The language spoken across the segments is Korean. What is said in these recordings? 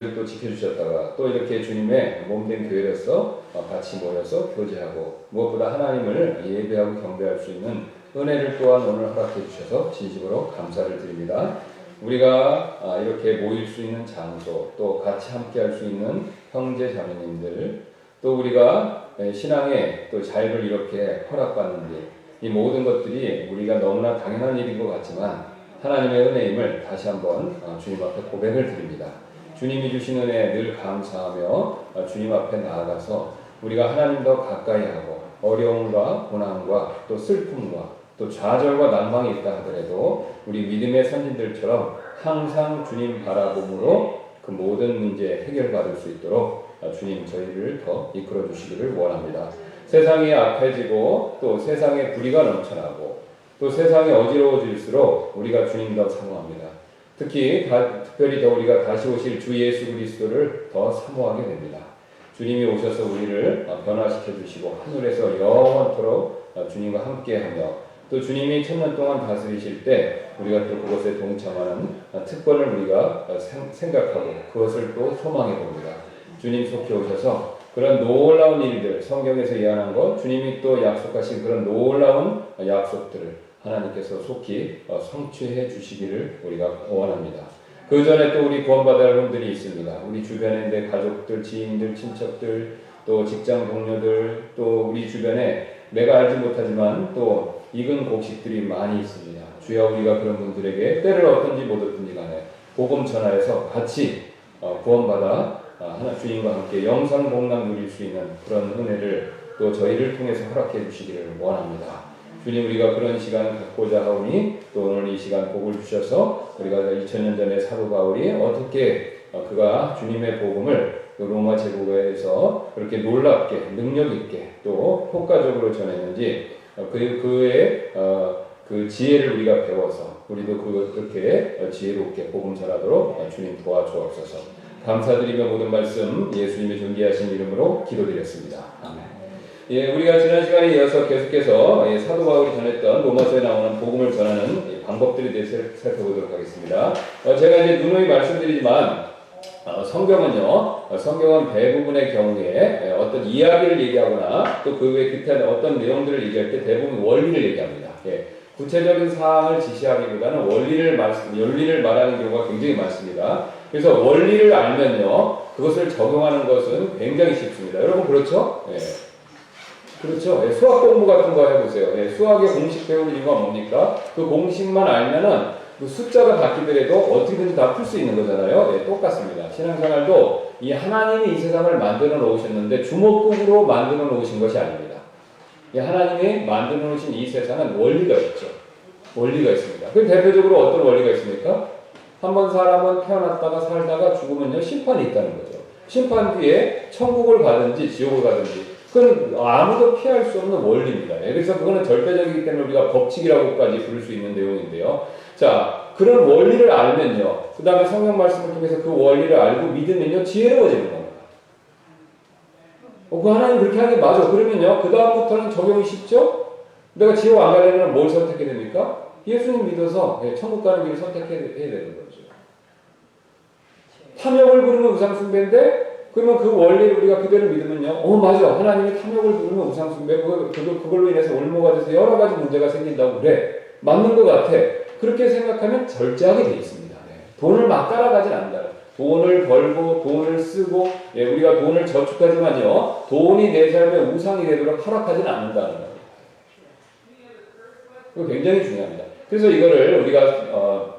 또 지켜주셨다가 또 이렇게 주님의 몸된 교회로서 같이 모여서 교제하고 무엇보다 하나님을 예배하고 경배할 수 있는 은혜를 또한 오늘 허락해 주셔서 진심으로 감사를 드립니다. 우리가 이렇게 모일 수 있는 장소, 또 같이 함께 할 수 있는 형제 자매님들, 또 우리가 신앙에 또 자유를 이렇게 허락받는 일, 이 모든 것들이 우리가 너무나 당연한 일인 것 같지만 하나님의 은혜임을 다시 한번 주님 앞에 고백을 드립니다. 주님이 주신 은혜에 늘 감사하며 주님 앞에 나아가서 우리가 하나님 더 가까이 하고 어려움과 고난과 또 슬픔과 또 좌절과 난망이 있다 하더라도 우리 믿음의 선진들처럼 항상 주님 바라봄으로 그 모든 문제 해결받을 수 있도록 주님 저희를 더 이끌어 주시기를 원합니다. 세상이 악해지고 또 세상에 불의가 넘쳐나고 또 세상이 어지러워질수록 우리가 주님 더 사모합니다. 특별히 더 우리가 다시 오실 주 예수 그리스도를 더 사모하게 됩니다. 주님이 오셔서 우리를 변화시켜 주시고 하늘에서 영원토록 주님과 함께하며 또 주님이 천년 동안 다스리실 때 우리가 또 그것에 동참하는 특권을 우리가 생각하고 그것을 또 소망해 봅니다. 주님 속히 오셔서 그런 놀라운 일들, 성경에서 예언한 것, 주님이 또 약속하신 그런 놀라운 약속들을 하나님께서 속히 성취해 주시기를 우리가 원합니다. 그 전에 또 우리 구원받아야 할 분들이 있습니다. 우리 주변에 내 가족들, 지인들, 친척들, 또 직장 동료들, 또 우리 주변에 내가 알지 못하지만 또 익은 곡식들이 많이 있습니다. 주여 우리가 그런 분들에게 때를 얻든지 못 얻든지 간에 복음 전하여서 같이 구원받아 하나 주님과 함께 영상 복락 누릴 수 있는 그런 은혜를 또 저희를 통해서 허락해 주시기를 원합니다. 주님 우리가 그런 시간을 갖고자 하오니 또 오늘 이 시간 복을 주셔서 우리가 2000년 전에 사도 바울이 어떻게 그가 주님의 복음을 로마 제국에서 그렇게 놀랍게 능력 있게 또 효과적으로 전했는지 그의 그 지혜를 우리가 배워서 우리도 그렇게 지혜롭게 복음 전하도록 주님 도와주옵소서. 감사드리며 모든 말씀 예수님의 존귀하신 이름으로 기도드렸습니다. 아멘. 예, 우리가 지난 시간에 이어서 계속해서 사도 바울이 전했던 로마서에 나오는 복음을 전하는 방법들에 대해서 살펴보도록 하겠습니다. 제가 이제 누누이 말씀드리지만 성경은 대부분의 경우에 어떤 이야기를 얘기하거나 또 그 외 기타 어떤 내용들을 얘기할 때 대부분 원리를 얘기합니다. 예, 구체적인 사항을 지시하기보다는 원리를 말하는 경우가 굉장히 많습니다. 그래서 원리를 알면요, 그것을 적용하는 것은 굉장히 쉽습니다. 여러분 그렇죠? 예. 그렇죠. 예, 수학 공부 같은 거 해보세요. 예, 수학의 공식 배우는 이유가 뭡니까? 그 공식만 알면은 그 숫자가 바뀌더라도 어떻게든지 다 풀 수 있는 거잖아요. 예, 똑같습니다. 신앙생활도 이 하나님이 이 세상을 만들어 놓으셨는데 주먹구구로 만들어 놓으신 것이 아닙니다. 이 하나님이 만들어 놓으신 이 세상은 원리가 있죠. 원리가 있습니다. 그 대표적으로 어떤 원리가 있습니까? 한번 사람은 태어났다가 살다가 죽으면요 심판이 있다는 거죠. 심판 뒤에 천국을 가든지 지옥을 가든지 그건 아무도 피할 수 없는 원리입니다. 그래서 그거는 절대적이기 때문에 우리가 법칙이라고까지 부를 수 있는 내용인데요. 자, 그런 원리를 알면요. 그 다음에 성경 말씀을 통해서 그 원리를 알고 믿으면요. 지혜로워지는 겁니다. 그 하나님 그렇게 하는 게 맞아. 그러면요. 그 다음부터는 적용이 쉽죠? 내가 지옥 안 가려면 뭘 선택해야 됩니까? 예수님 믿어서 천국 가는 길을 선택해야 되는 거죠. 탐욕을 부르면 우상숭배인데 그러면 그 원리를 우리가 그대로 믿으면요. 맞아. 하나님이 탐욕을 부르면 우상숭배, 그걸로 인해서 올무가 돼서 여러 가지 문제가 생긴다고 그래. 맞는 것 같아. 그렇게 생각하면 절제하게 돼 있습니다. 네. 돈을 막 따라가진 않는다. 돈을 벌고, 돈을 쓰고, 우리가 돈을 저축하지만요. 돈이 내 삶의 우상이 되도록 허락하진 않는다는 겁니다. 이거 굉장히 중요합니다. 그래서 이거를 우리가,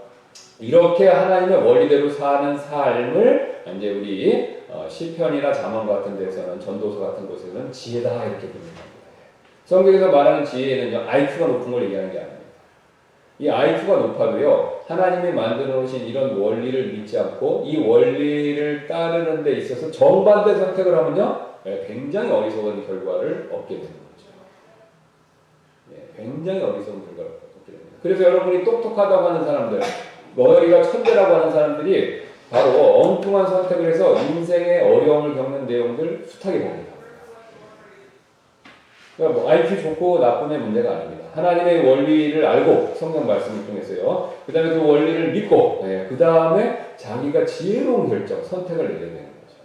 이렇게 하나님의 원리대로 사는 삶을 이제 우리 시편이나 잠언 같은 데서는 전도서 같은 곳에서는 지혜다 이렇게 부릅니다. 성경에서 말하는 지혜는요 IQ가 높은 걸 얘기하는 게 아닙니다. 이 IQ가 높아도요 하나님이 만들어 놓으신 이런 원리를 믿지 않고 이 원리를 따르는 데 있어서 정반대 선택을 하면요 굉장히 어리석은 결과를 얻게 되는 거죠. 굉장히 어리석은 결과를 얻게 됩니다. 그래서 여러분이 똑똑하다고 하는 사람들, 머리가 천재라고 하는 사람들이 바로 엉뚱한 선택을 해서 인생의 어려움을 겪는 내용들 숱하게 봅니다. 그러니까 뭐 IQ 좋고 나쁨의 문제가 아닙니다. 하나님의 원리를 알고 성경 말씀을 통해서요. 그 다음에 그 원리를 믿고 그 다음에 자기가 지혜로운 결정, 선택을 내려야 되는 거죠.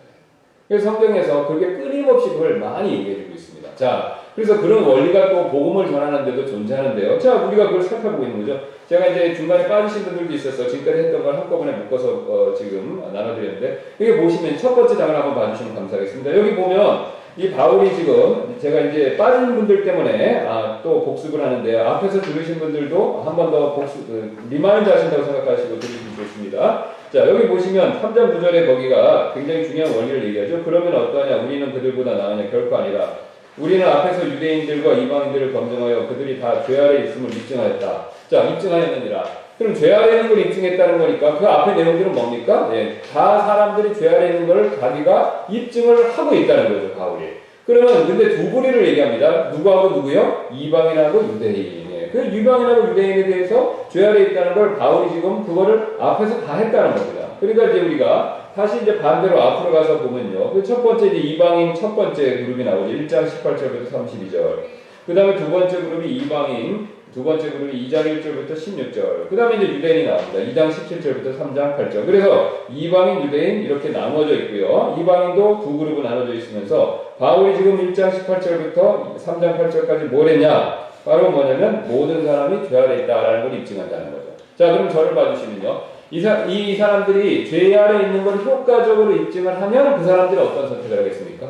그래서 성경에서 그렇게 끊임없이 그걸 많이 얘기해주고 있습니다. 자, 그래서 그런 원리가 또 복음을 전하는데도 존재하는데요. 자, 우리가 그걸 살펴보고 있는 거죠. 제가 이제 중간에 빠지신 분들도 있어서 지금까지 했던 걸 한꺼번에 묶어서 지금 나눠드렸는데, 여기 보시면 첫 번째 장을 한번 봐주시면 감사하겠습니다. 여기 보면 이 바울이 지금 제가 이제 빠진 분들 때문에 또 복습을 하는데요. 앞에서 들으신 분들도 한 번 더 복습, 리마인드 하신다고 생각하시고 들으시면 좋습니다. 자, 여기 보시면 3장 9절에 거기가 굉장히 중요한 원리를 얘기하죠. 그러면 어떠하냐? 우리는 그들보다 나으냐? 결코 아니라. 우리는 앞에서 유대인들과 이방인들을 검증하여 그들이 다 죄 아래 있음을 입증하였다. 자, 입증하였느니라. 그럼 죄 아래 있는 걸 입증했다는 거니까 그 앞에 내용들은 뭡니까? 다 사람들이 죄 아래 있는 걸 자기가 입증을 하고 있다는 거죠, 바울이. 그러면 근데 두 부류를 얘기합니다. 누구하고 누구요? 이방인하고 유대인. 그 이방인하고 유대인에 대해서 죄 아래 있다는 걸 바울이 지금 그거를 앞에서 다 했다는 겁니다. 그러니까 이제 우리가 다시 이제 반대로 앞으로 가서 보면요. 그 첫 번째 이제 이방인 첫 번째 그룹이 나오죠. 1장 18절부터 32절. 그 다음에 두 번째 그룹이 이방인, 두 번째 그룹이 2장 1절부터 16절. 그 다음에 이제 유대인이 나옵니다. 2장 17절부터 3장 8절. 그래서 이방인, 유대인 이렇게 나눠져 있고요. 이방인도 두 그룹으로 나눠져 있으면서 바울이 지금 1장 18절부터 3장 8절까지 뭘 했냐? 바로 뭐냐면 모든 사람이 죄 아래 있다라는 걸 입증한다는 거죠. 자, 그럼 저를 봐주시면요. 이 사람들이 죄 아래 있는 걸 효과적으로 입증을 하면 그 사람들이 어떤 선택을 하겠습니까?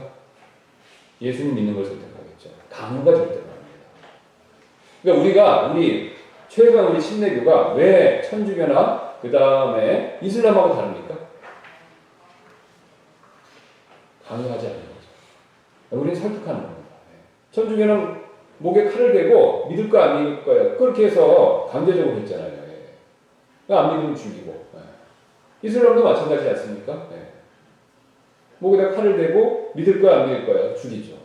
예수님 믿는 걸 선택하겠죠. 강요가 절대 아닙니다. 그러니까 우리 최소한 우리 신내교가 왜 천주교나 그 다음에 이슬람하고 다릅니까? 강요하지 않는 거죠. 우리는 설득하는 겁니다. 천주교는 목에 칼을 대고 믿을 거야 안 믿을 거야 그렇게 해서 강제적으로 했잖아요. 안 믿으면 죽이고. 이슬람도 마찬가지지 않습니까? 목에다 칼을 대고 믿을 거야 안 믿을 거야 죽이죠.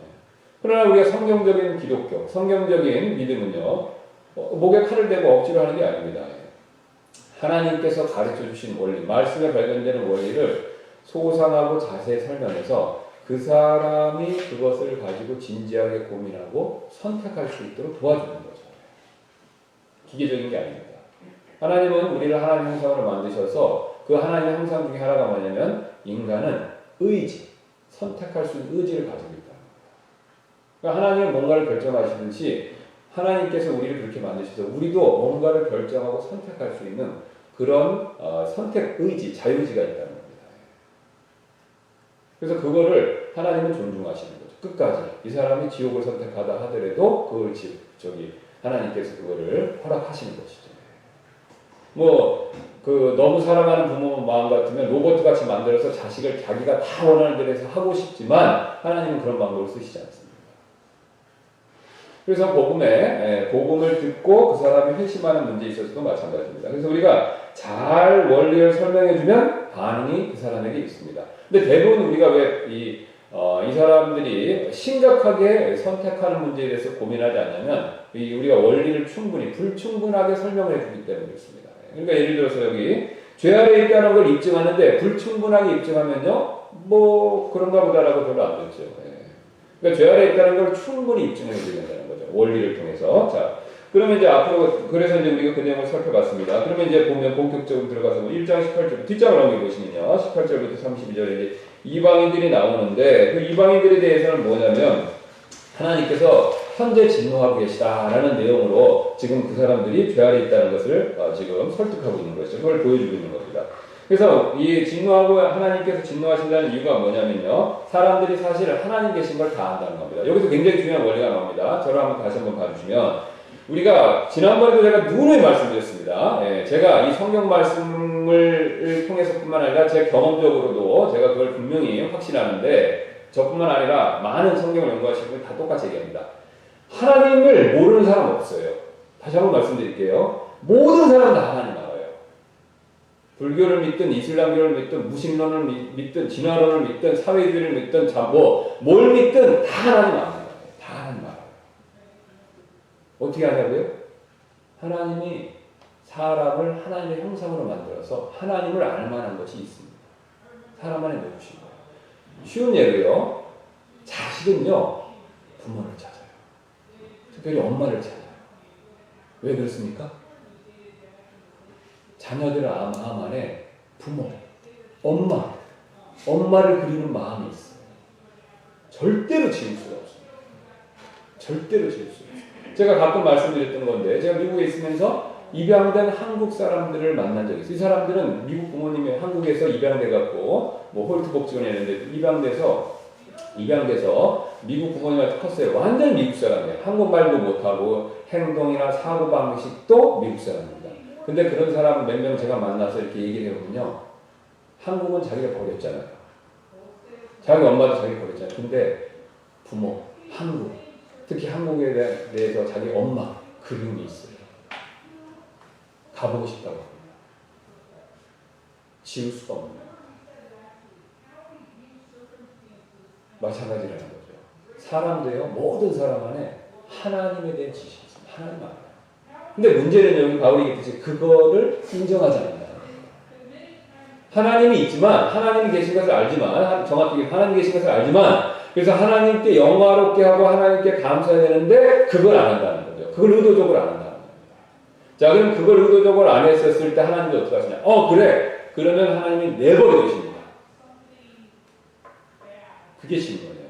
그러나 우리가 성경적인 기독교, 성경적인 믿음은요, 목에 칼을 대고 억지로 하는 게 아닙니다. 하나님께서 가르쳐 주신 원리, 말씀에 발견되는 원리를 소상하고 자세히 설명해서 그 사람이 그것을 가지고 진지하게 고민하고 선택할 수 있도록 도와주는 거죠. 기계적인 게 아닙니다. 하나님은 우리를 하나님 형상으로 만드셔서 그 하나님의 형상 중에 하나가 뭐냐면 인간은 의지, 선택할 수 있는 의지를 가지고 있다는 거예요. 그러니까 하나님은 뭔가를 결정하시듯이 하나님께서 우리를 그렇게 만드셔서 우리도 뭔가를 결정하고 선택할 수 있는 그런 선택 의지, 자유의지가 있다는 겁니다. 그래서 그거를 하나님은 존중하시는 거죠. 끝까지. 이 사람이 지옥을 선택하다 하더라도 그걸 하나님께서 그거를 허락하시는 것이죠. 너무 사랑하는 부모 마음 같으면 로봇 같이 만들어서 자식을 자기가 다 원하는 대로 해서 하고 싶지만 하나님은 그런 방법을 쓰시지 않습니다. 그래서 복음을 듣고 그 사람이 회심하는 문제에 있어서도 마찬가지입니다. 그래서 우리가 잘 원리를 설명해주면 반응이 그 사람에게 있습니다. 근데 대부분 우리가 왜 이 사람들이 심각하게 선택하는 문제에 대해서 고민하지 않냐면 우리가 원리를 불충분하게 설명을 해주기 때문에 그렇습니다. 그러니까 예를 들어서 여기 죄 아래 있다는 걸 입증하는데 불충분하게 입증하면요 그런가 보다라고 별로 안 듣죠. 그러니까 죄 아래 있다는 걸 충분히 입증해 줘야 된다는 거죠. 원리를 통해서. 자, 그러면 이제 앞으로 그래서 이제 우리가 그 내용을 살펴봤습니다. 그러면 이제 보면 본격적으로 들어가서 1장 18절 뒷장을 넘겨보시면요 18절부터 32절에 이제 이방인들이 나오는데 그 이방인들에 대해서는 뭐냐면 하나님께서 현재 진노하고 계시다라는 내용으로 지금 그 사람들이 죄 아래 있다는 것을 지금 설득하고 있는 것이죠. 그걸 보여주고 있는 겁니다. 그래서 이 진노하고 하나님께서 진노하신다는 이유가 뭐냐면요. 사람들이 사실 하나님 계신 걸 다 안다는 겁니다. 여기서 굉장히 중요한 원리가 나옵니다. 저를 다시 한번 봐주시면 우리가 지난번에도 제가 누누이 말씀드렸습니다. 제가 이 성경 말씀을 통해서뿐만 아니라 제 경험적으로도 제가 그걸 분명히 확신하는데 저뿐만 아니라 많은 성경을 연구하시는 분이 다 똑같이 얘기합니다. 하나님을 모르는 사람 없어요. 다시 한번 말씀드릴게요. 모든 사람 다 하나님 알아요. 불교를 믿든 이슬람교를 믿든 무신론을 믿든 진화론을 믿든 사회주의를 믿든 뭘 믿든 다 하나님 알아요. 다 하나님 알아요. 어떻게 하냐고요? 하나님이 사람을 하나님의 형상으로 만들어서 하나님을 알만한 것이 있습니다. 사람 안에 넣으신 거예요. 쉬운 예로요. 자식은요 부모를 찾아요. 특별히 엄마를 찾아요. 왜 그렇습니까? 자녀들의 마음 안에 부모, 엄마를 그리는 마음이 있어요. 절대로 지울 수가 없습니다. 절대로 지울 수가 없어요. 제가 가끔 말씀드렸던 건데, 제가 미국에 있으면서 입양된 한국 사람들을 만난 적이 있어요. 이 사람들은 미국 부모님이 한국에서 입양돼갖고, 뭐 홀트 복지원에 있는데 입양돼서 미국 부모님한테 컸어요. 완전 미국 사람이에요. 한국말도 못하고 행동이나 사고방식도 미국 사람입니다. 근데 그런 사람 몇 명 제가 만나서 이렇게 얘기를 해보면요. 한국은 자기가 버렸잖아요. 자기 엄마도 자기 버렸잖아요. 근데 부모, 한국, 특히 한국에 대해서 자기 엄마 그리움이 있어요. 가보고 싶다고 합니다. 지울 수가 없는 거예요. 마찬가지라는 거죠. 사람도요, 모든 사람 안에 하나님에 대한 지식이 있습니다. 하나님 안에. 근데 문제는 여기 바울이 얘기했듯이 그거를 인정하지 않는다. 하나님이 있지만, 하나님이 계신 것을 알지만, 정확히 하나님이 계신 것을 알지만, 그래서 하나님께 영화롭게 하고 하나님께 감사해야 되는데, 그걸 안 한다는 거죠. 그걸 의도적으로 안 한다는 겁니다. 자, 그럼 그걸 의도적으로 안 했었을 때 하나님이 어떻게 하시냐? 그래. 그러면 하나님이 내버려 두십니다. 그게 질문이에요.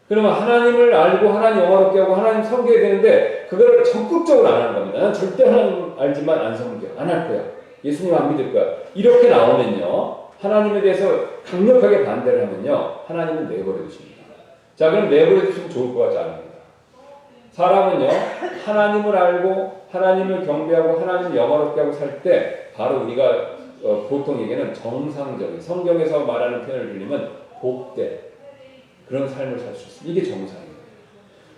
그러면 하나님을 알고 하나님 영화롭게 하고 하나님 섬겨야 되는데 그걸 적극적으로 안 하는 겁니다. 난 절대 하나님 알지만 안 섬겨. 안 할 거야. 예수님 안 믿을 거야. 이렇게 나오면요. 하나님에 대해서 강력하게 반대를 하면요. 하나님은 내버려 두십니다. 자, 그럼 내버려 두시면 좋을 것 같지 않습니다. 사람은요. 하나님을 알고 하나님을 경배하고 하나님을 영화롭게 하고 살 때 바로 우리가 보통 얘기는 정상적인 성경에서 말하는 표현을 빌리면 복된 그런 삶을 살 수 있습니다. 이게 정상이에요.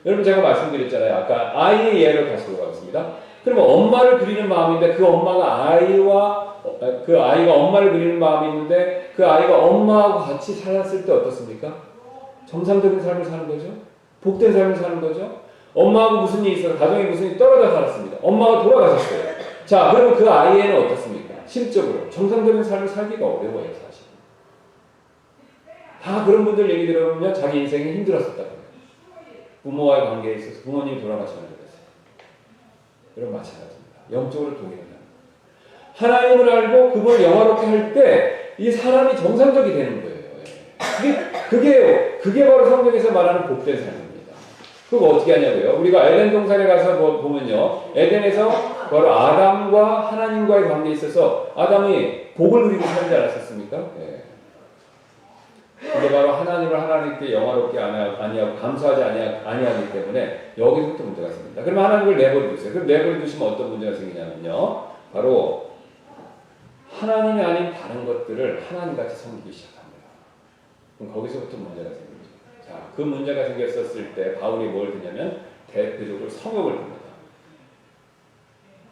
여러분 제가 말씀드렸잖아요. 아까 아이의 예를 다시 들어가겠습니다. 그러면 엄마를 그리는 마음인데 그 엄마가 그 아이가 엄마를 그리는 마음이 있는데 그 아이가 엄마하고 같이 살았을 때 어떻습니까? 정상적인 삶을 사는 거죠. 복된 삶을 사는 거죠. 엄마하고 무슨 일이 있어서 가정에 무슨 일이 떨어져 살았습니다. 엄마가 돌아가셨어요. 자, 그러면 그 아이에는 어떻습니까? 실적으로 정상적인 삶을 살기가 어려워요, 사실. 다 그런 분들 얘기 들어보면 자기 인생이 힘들었었다고 해요. 부모와의 관계에 있어서 부모님이 돌아가시면 그랬어요. 이런 마찬가지입니다. 영적으로 동일합니다. 하나님을 알고 그분을 영화롭게 할 때 이 사람이 정상적이 되는 거예요. 그게 바로 성경에서 말하는 복된 삶입니다. 그거 어떻게 하냐고요? 우리가 에덴 동산에 가서 보면요. 에덴에서 바로 아담과 하나님과의 관계에 있어서 아담이 복을 누리고 살지 않았었습니까? 네. 근데 바로 하나님을 하나님께 영화롭게 아니하고 감사하지 아니하기 때문에 여기서부터 문제가 생깁니다. 그러면 하나님을 내버려 두세요. 그럼 내버려 두시면 어떤 문제가 생기냐면요. 바로 하나님이 아닌 다른 것들을 하나님같이 섬기기 시작합니다. 그럼 거기서부터 문제가 생깁니다. 자, 그 문제가 생겼었을 때 바울이 뭘 드냐면 대표적으로 성욕을 듭니다.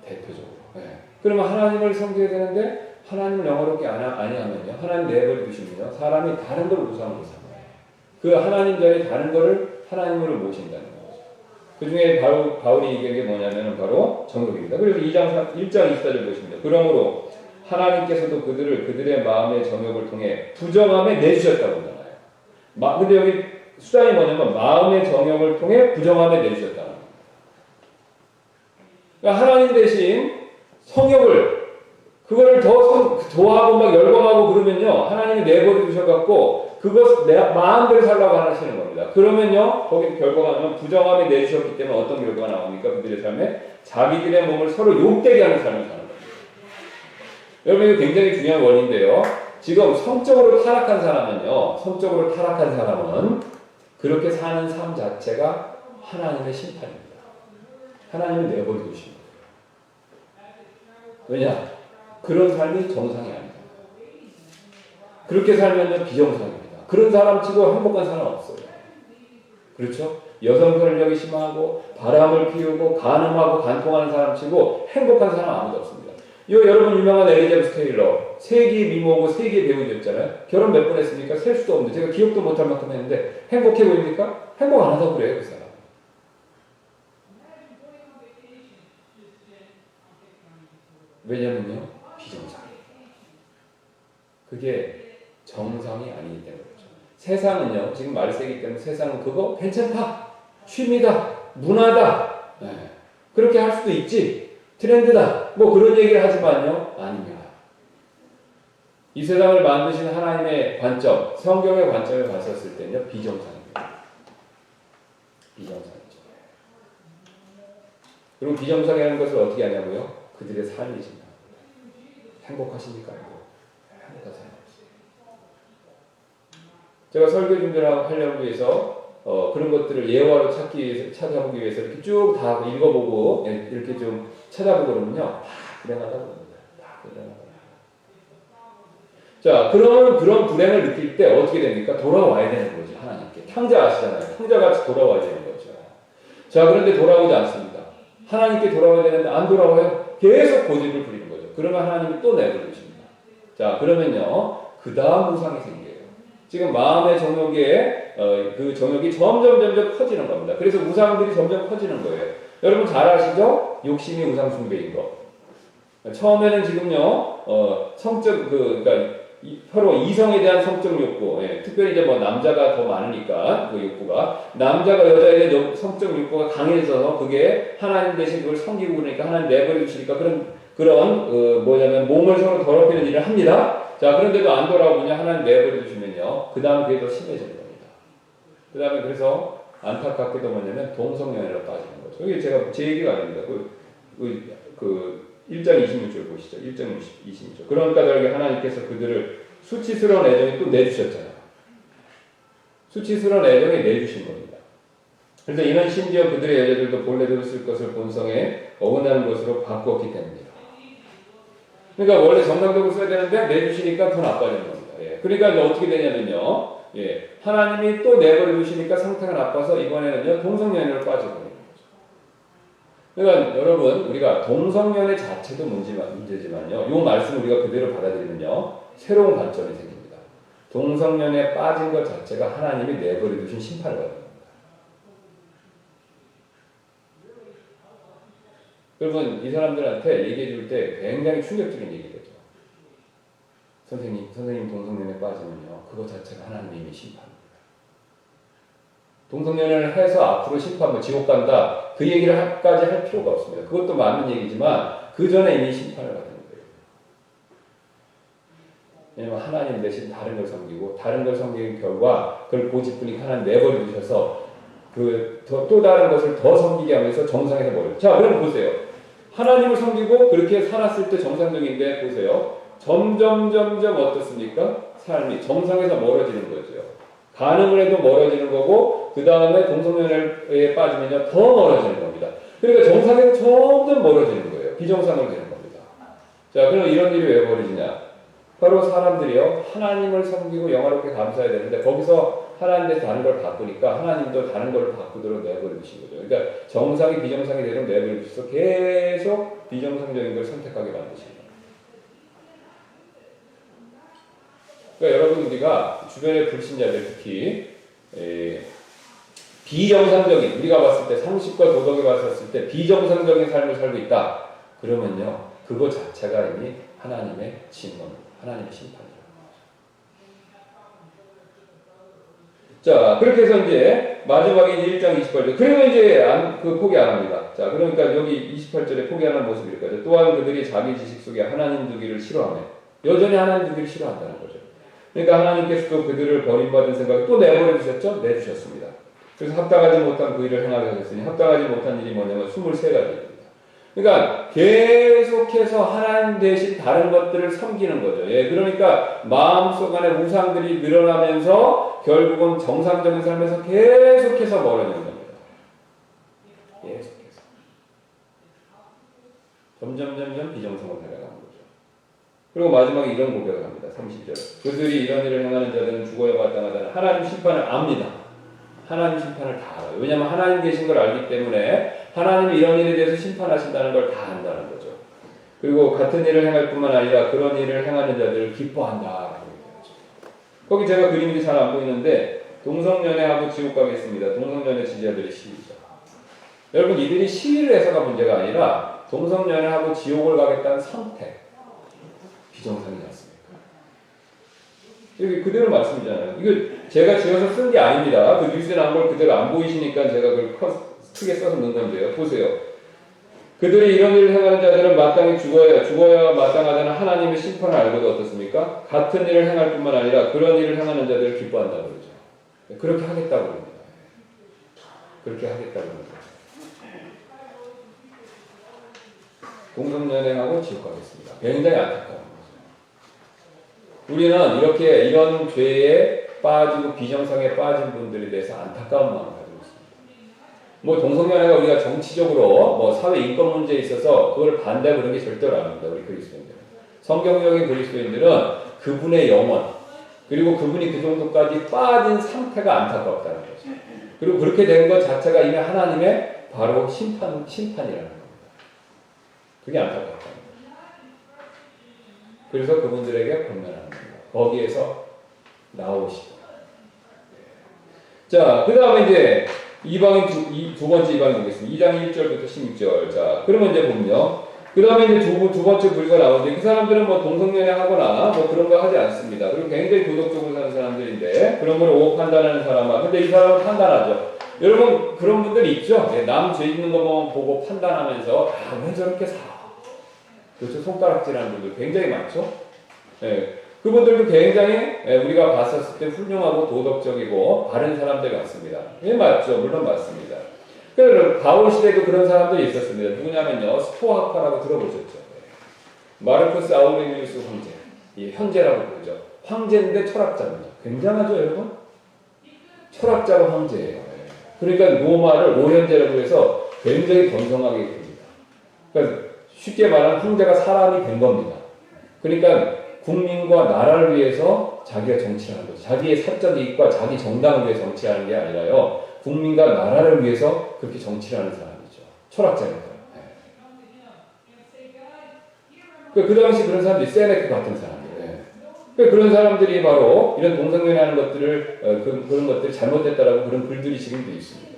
대표적으로. 네. 그러면 하나님을 섬겨야 되는데 하나님을 영화롭게 아니하면요. 하나님 내버려 두시면요. 사람이 다른 걸 우상으로 삼아요. 그 하나님 전에 다른 거를 하나님으로 모신다는 거죠. 그 중에 바울이 얘기한 게 뭐냐면 바로 정욕입니다. 그리고 1장 24절 보십니다. 그러므로 하나님께서도 그들의 마음의 정욕을 통해 부정함에 내주셨다고 하잖아요. 근데 여기 수단이 뭐냐면 마음의 정욕을 통해 부정함에 내주셨다는 겁니다. 그러니까 하나님 대신 성욕을 그거를 더 좋아하고 막 열광하고 그러면요. 하나님이 내버려 두셔갖고 그것 내 마음대로 살라고 하시는 겁니다. 그러면요. 거기 결과가 나면 부정함에 내주셨기 때문에 어떤 결과가 나옵니까? 그들의 삶에 자기들의 몸을 서로 욕되게 하는 삶을 사는 겁니다. 여러분 이거 굉장히 중요한 원인인데요. 지금 성적으로 타락한 사람은 그렇게 사는 삶 자체가 하나님의 심판입니다. 하나님을 내버려 두신 거예요. 왜냐? 그런 삶이 정상이 아니다. 그렇게 살면 비정상입니다. 그런 사람 치고 행복한 사람 없어요. 그렇죠? 여성 편력이 심하고 바람을 피우고 간음하고 간통하는 사람 치고 행복한 사람 아무도 없습니다. 여러분 유명한 엘리자베스 테일러 세기의 미모고 세기의 배우였잖아요. 결혼 몇 번 했습니까? 셀 수도 없는데 제가 기억도 못할 만큼 했는데 행복해 보입니까? 행복 안 하다고 그래요, 그 사람. 왜냐면요, 비정상이에요. 그게 정상이 아니기 때문에 그렇죠. 세상은요, 지금 말세기 때문에 세상은 그거 괜찮다, 취미다, 문화다, 네. 그렇게 할 수도 있지. 트렌드다. 뭐 그런 얘기를 하지만요. 아닙니다. 이 세상을 만드신 하나님의 관점, 성경의 관점을 봤었을 때는요. 비정상입니다. 비정상이죠. 그리고 비정상이라는 것을 어떻게 하냐고요? 그들의 삶이십니다. 행복하십니까? 행복하세요. 제가 설교 준비를 하려고 해서 그런 것들을 예화로 찾아보기 위해서 이렇게 쭉 다 읽어보고 이렇게 좀 찾아보거든요. 다 불행하다고 합니다. 다 불행하다. 자, 그러면 그런 불행을 느낄 때 어떻게 됩니까? 돌아와야 되는 거죠. 하나님께. 탕자 아시잖아요. 탕자같이 돌아와야 되는 거죠. 자, 그런데 돌아오지 않습니다. 하나님께 돌아와야 되는데 안 돌아와요. 계속 고집을 부리는 거죠. 그러면 하나님이 또 내버려두십니다. 자, 그러면요. 그 다음 우상이 생겨요. 지금 마음의 정욕에 그 정욕이 점점 퍼지는 겁니다. 그래서 우상들이 점점 퍼지는 거예요. 여러분 잘 아시죠? 욕심이 우상 숭배인 거. 처음에는 지금요, 성적 그러니까 서로 이성에 대한 성적 욕구, 특별히 이제 뭐 남자가 더 많으니까 그 욕구가 남자가 여자에 대한 성적 욕구가 강해져서 그게 하나님 대신 그걸 섬기고 그러니까 하나님 내버려 주시니까 그런 뭐냐면 몸을 서로 더럽히는 일을 합니다. 자, 그런데도 안 돌아오면 하나님 내버려 주시면요, 그 다음 그게 더 심해지는 겁니다. 그 다음에 그래서 안타깝게도 뭐냐면 동성연애로 빠지는 거죠. 이게 제 얘기가 아닙니다. 그 1장 26절 보시죠. 1장 26절. 그런 까닭에 하나님께서 그들을 수치스러운 애정에 또 내주셨잖아요. 수치스러운 애정에 내주신 겁니다. 그래서 이는 심지어 그들의 여자들도 본래대로 쓸 것을 본성에 어긋나는 것으로 바꾸었기 때문입니다. 그러니까 원래 정상적으로 써야 되는데 내주시니까 더 나빠지는 겁니다. 그러니까 이제 어떻게 되냐면요. 하나님이 또 내버려 두시니까 상태가 나빠서 이번에는요 동성연애로 빠져버려요. 그러니까 여러분 우리가 동성연애 자체도 문제지만요. 이 말씀을 우리가 그대로 받아들이면요. 새로운 관점이 생깁니다. 동성연애에 빠진 것 자체가 하나님이 내버려 두신 심판을 받는 겁니다. 여러분 이 사람들한테 얘기해 줄 때 굉장히 충격적인 얘기겠죠. 선생님 동성연애에 빠지면요. 그거 자체가 하나님의 심판입니다. 동성연애를 해서 앞으로 심판받고 지옥 간다. 그 얘기를까지 할 필요가 없습니다. 그것도 맞는 얘기지만 그 전에 이미 심판을 받는 거예요. 왜냐하면 하나님 대신 다른 걸 섬기고 다른 걸 섬기는 결과 그걸 고집부니까 하나님 내버려 두셔서 또 다른 것을 더 섬기게 하면서 정상에서 버려요. 자, 그럼 보세요. 하나님을 섬기고 그렇게 살았을 때 정상적인데 보세요. 점점 어떻습니까? 삶이 정상에서 멀어지는 거죠. 가늠을 해도 멀어지는 거고 그 다음에 동성연애에 빠지면요 더 멀어지는 겁니다. 그러니까 정상에서 점점 멀어지는 거예요. 비정상으로 되는 겁니다. 자, 그럼 이런 일이 왜 벌어지냐? 바로 사람들이요 하나님을 섬기고 영화롭게 감사해야 되는데 거기서 하나님께서 다른 걸 바꾸니까 하나님도 다른 걸 바꾸도록 내버려 두신 거죠. 그러니까 정상이 비정상이 되도록 내버려 주셔서 계속 비정상적인 걸 선택하게 만드신 거예요. 그러니까 여러분 우리가 주변의 불신자들 특히 비정상적인 우리가 봤을 때 상식과 도덕에 봤을 때 비정상적인 삶을 살고 있다. 그러면요 그거 자체가 이미 하나님의 진노입니다. 하나님의 심판이죠. 자, 그렇게 해서 이제 마지막에 이제 1장 28절. 그러면 이제 포기 안 합니다. 자, 그러니까 여기 28절에 포기하는 모습일까요? 또한 그들이 자기 지식 속에 하나님 두기를 싫어하네. 여전히 하나님 두기를 싫어한다는 거죠. 그러니까 하나님께서도 그들을 버림받은 생각을 또 내버려 주셨죠? 내주셨습니다. 그래서 합당하지 못한 그 일을 행하게 하셨으니 합당하지 못한 일이 뭐냐면 23가지입니다. 그러니까 계속해서 하나님 대신 다른 것들을 섬기는 거죠. 그러니까 마음속 안에 우상들이 늘어나면서 결국은 정상적인 삶에서 계속해서 멀어지는 겁니다. 계속해서. 점점 비정상으로 달려가는 거죠. 그리고 마지막에 이런 고백을 합니다. 30절. 그들이 이런 일을 행하는 자들은 죽어야 마땅하다는 하나님 심판을 압니다. 하나님 심판을 다 알아요. 왜냐하면 하나님 계신 걸 알기 때문에 하나님이 이런 일에 대해서 심판하신다는 걸 다 안다는 거죠. 그리고 같은 일을 행할 뿐만 아니라 그런 일을 행하는 자들을 기뻐한다. 거기 제가 그림이 잘 안 보이는데 동성연애하고 지옥 가겠습니다. 동성연애 지지자들의 시위죠. 여러분 이들이 시위를 해서가 문제가 아니라 동성연애하고 지옥을 가겠다는 선택. 비정상이지 않습니까? 여기 그대로 말씀이잖아요. 이거 제가 지어서 쓴 게 아닙니다. 그 뉴스에 나온 걸 그대로 안 보이시니까 제가 그걸 크게 써서 넣은 건데요. 보세요. 그들이 이런 일을 행하는 자들은 마땅히 죽어야 마땅하다는 하나님의 심판을 알고도 어떻습니까? 같은 일을 행할 뿐만 아니라 그런 일을 행하는 자들을 기뻐한다고 그러죠. 그렇게 하겠다고 합니다. 그렇게 하겠다고 합니다. 공성연행하고 지옥 가겠습니다. 굉장히 안타까운 거죠. 우리는 이렇게 이런 죄에 빠지고 비정상에 빠진 분들에 대해서 안타까운 마음을 가지고 있습니다. 뭐 동성연애가 우리가 정치적으로 뭐 사회 인권 문제에 있어서 그걸 반대하고 그런 게 절대로 아닙니다. 우리 그리스도인들은. 성경적인 그리스도인들은 그분의 영혼 그리고 그분이 그 정도까지 빠진 상태가 안타깝다는 거죠. 그리고 그렇게 된 것 자체가 이미 하나님의 바로 심판이라는 겁니다. 그게 안타깝다는 거죠. 그래서 그분들에게 권면하는 겁니다. 거기에서 나오시고. 자, 그 다음에 이제 두 번째 이방인 보겠습니다. 2장 1절부터 16절. 자, 그러면 이제 보면요. 그 다음에 이제 두 번째 부류가 나오는데 그 사람들은 뭐 동성연애 하거나 뭐 그런 거 하지 않습니다. 그리고 굉장히 도덕적으로 사는 사람들인데 그런 걸 오고 판단하는 사람아. 근데 이 사람은 판단하죠. 여러분 그런 분들 있죠? 남 죄 있는 거 보고 판단하면서 왜 저렇게 살아? 그렇죠. 손가락질하는 분들 굉장히 많죠. 예, 그분들도 굉장히 우리가 봤었을 때 훌륭하고 도덕적이고 바른 사람들 같습니다. 예, 맞죠. 물론 맞습니다. 그래서 바울 시대에도 그런 사람들이 있었습니다. 누구냐면요. 스토아파라고 들어보셨죠. 마르쿠스 아우렐리우스 황제. 이 현재라고 부르죠. 황제인데 철학자입니다. 굉장하죠, 여러분? 철학자가 황제예요. 그러니까 로마를 오현제라고 해서 굉장히 번성하게 됩니다. 그러니까 쉽게 말하면 황제가 사람이 된 겁니다. 그러니까 국민과 나라를 위해서 자기가 정치하는 거죠. 자기의 사적 이익과 자기 정당을 위해 정치하는 게 아니라요. 국민과 나라를 위해서 그렇게 정치를 하는 사람이죠. 철학자니까. 그 당시 그런 사람들이 세네크 같은 사람들. 그런 사람들이 바로 이런 동성연애하는 것들을 그런 것들이 잘못됐다라고 그런 글들이 지금도 있습니다.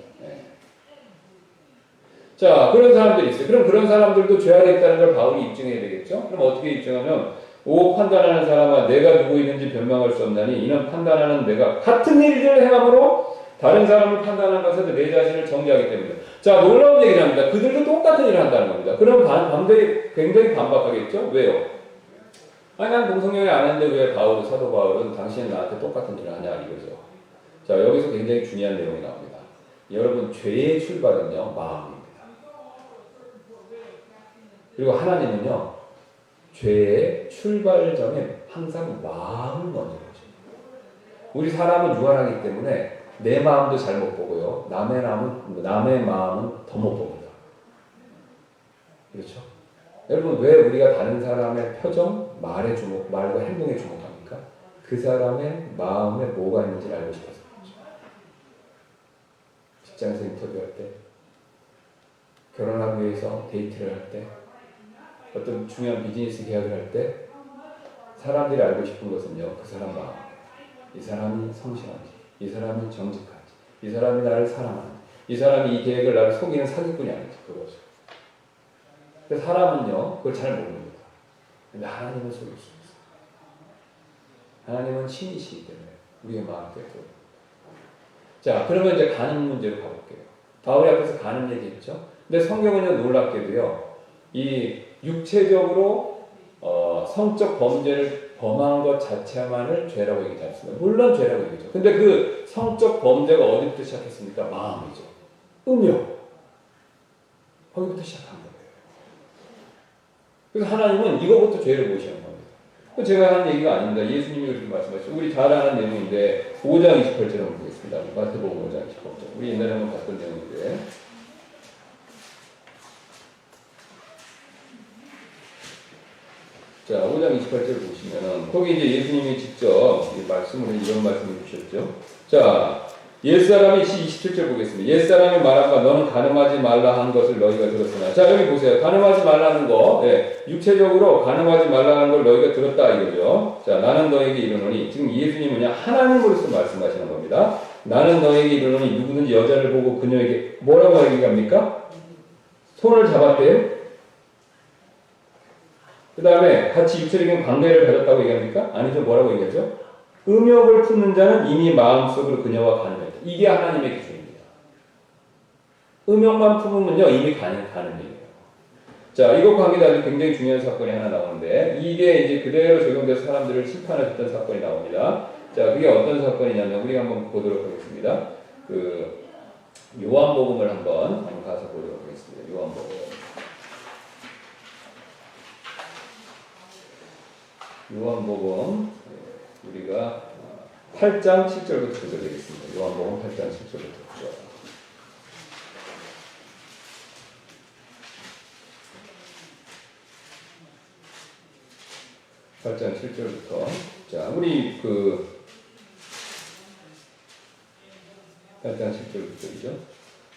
자, 그런 사람들이 있어요. 그럼 그런 사람들도 죄하겠다는 걸 바울이 입증해야 되겠죠? 그럼 어떻게 입증하면 오 판단하는 사람아 내가 누구 있는지 변명할 수 없나니 이는 판단하는 내가 같은 일들을 행함으로 다른 사람을 판단하는 것에도 내 자신을 정죄하기 때문이다. 자, 놀라운 얘기를 합니다. 그들도 똑같은 일을 한다는 겁니다. 그럼 굉장히 반박하겠죠? 왜요? 아니 난 동성연애 안 했는데 왜 사도 바울은 당신은 나한테 똑같은 일을 하냐 이거죠. 자, 여기서 굉장히 중요한 내용이 나옵니다. 여러분 죄의 출발은요 마음입니다. 그리고 하나님은요 죄의 출발점에 항상 마음을 먼저 보십니다. 우리 사람은 유한하기 때문에 내 마음도 잘 못 보고요. 남의 마음은 더 못 봅니다. 그렇죠? 여러분 왜 우리가 다른 사람의 표정, 말과 행동에 주목합니까? 그 사람의 마음에 뭐가 있는지 알고 싶어서 그렇죠. 직장에서 인터뷰할 때, 결혼하기 위해서 데이트를 할 때, 어떤 중요한 비즈니스 계약을 할 때 사람들이 알고 싶은 것은요. 그 사람 마음. 이 사람이 성실한지, 이 사람이 정직한지, 이 사람이 나를 사랑하는지, 이 사람이 이 계획을 나를 속이는 사기꾼이 아닌지 그거죠. 근데 사람은요. 그걸 잘 모릅니다. 근데 하나님은 속일 수 있어요. 하나님은 신이시기 때문에 우리의 마음을 꿰뚫어요. 자, 그러면 이제 가는 문제로 가볼게요. 바울이 앞에서 가는 얘기했죠. 근데 성경은요. 놀랍게도요. 이 육체적으로 성적 범죄를 범한 것 자체만을 죄라고 얘기하지 않습니다. 물론 죄라고 얘기죠. 근데 그 성적 범죄가 어디부터 시작했습니까? 마음이죠. 음욕. 거기부터 시작한 거예요. 그래서 하나님은 이거부터 죄를 보시는 겁니다. 제가 한 얘기가 아닙니다. 예수님이 그렇게 말씀하셨죠. 우리 잘 아는 내용인데 5장 28절 한번 보겠습니다. 마태복음 5장 28절. 우리 옛날에 한번 봤던 내용인데 자, 5장 28절 보시면은, 거기 이제 예수님이 직접 말씀을, 이런 말씀을 주셨죠. 자, 옛사람이 27절 보겠습니다. 옛사람이 말한 바 너는 간음하지 말라 한 것을 너희가 들었으나. 자, 여기 보세요. 간음하지 말라는 거, 육체적으로 간음하지 말라는 걸 너희가 들었다 이거죠. 자, 나는 너에게 이르노니, 지금 예수님은요, 하나님으로서 말씀하시는 겁니다. 나는 너에게 이르노니 누구든지 여자를 보고 그녀에게 뭐라고 얘기합니까? 손을 잡았대요. 그 다음에 같이 육체적인 관계를 가졌다고 얘기합니까? 아니죠. 뭐라고 얘기하죠? 음욕을 품는 자는 이미 마음속으로 그녀와 간음했다. 이게 하나님의 기준입니다. 음욕만 품으면요 이미 가는 일이에요. 자, 이것과 관계가 굉장히 중요한 사건이 하나 나오는데 이게 이제 그대로 적용돼서 사람들을 심판했던 사건이 나옵니다. 자, 그게 어떤 사건이냐면 우리가 한번 보도록 하겠습니다. 그 요한복음을 한번 가서 보도록 하겠습니다. 요한복음 우리가 8장 7절부터 보도록하겠습니다. 요한복음 8장 7절부터 보죠. 8장 7절부터 자, 우리 8장 7절부터이죠.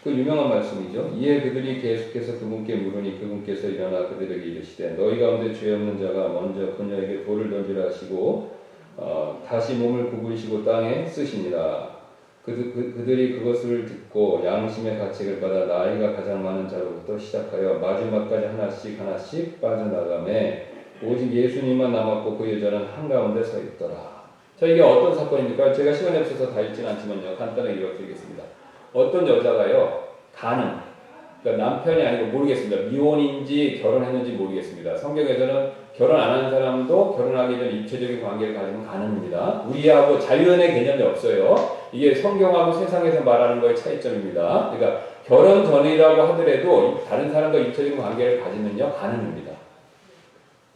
그 유명한 말씀이죠. 이에 그들이 계속해서 그분께 물으니 그분께서 일어나 그들에게 이르시되 너희 가운데 죄 없는 자가 먼저 그녀에게 돌을 던지라 하시고 다시 몸을 구부리시고 땅에 쓰십니다. 그들이 그것을 듣고 양심의 가책을 받아 나이가 가장 많은 자로부터 시작하여 마지막까지 하나씩 빠져나가매 오직 예수님만 남았고 그 여자는 한가운데 서 있더라. 자, 이게 어떤 사건입니까? 제가 시간이 없어서 다 읽지는 않지만요. 간단하게 읽어드리겠습니다. 어떤 여자가요, 그러니까 남편이 아니고 모르겠습니다. 미혼인지 결혼했는지 모르겠습니다. 성경에서는 결혼 안 한 사람도 결혼하기 전 입체적인 관계를 가지면 가능합니다. 우리하고 자유연애 개념이 없어요. 이게 성경하고 세상에서 말하는 거의 차이점입니다. 그러니까 결혼 전이라고 하더라도 다른 사람과 입체적인 관계를 가지면요, 가능합니다.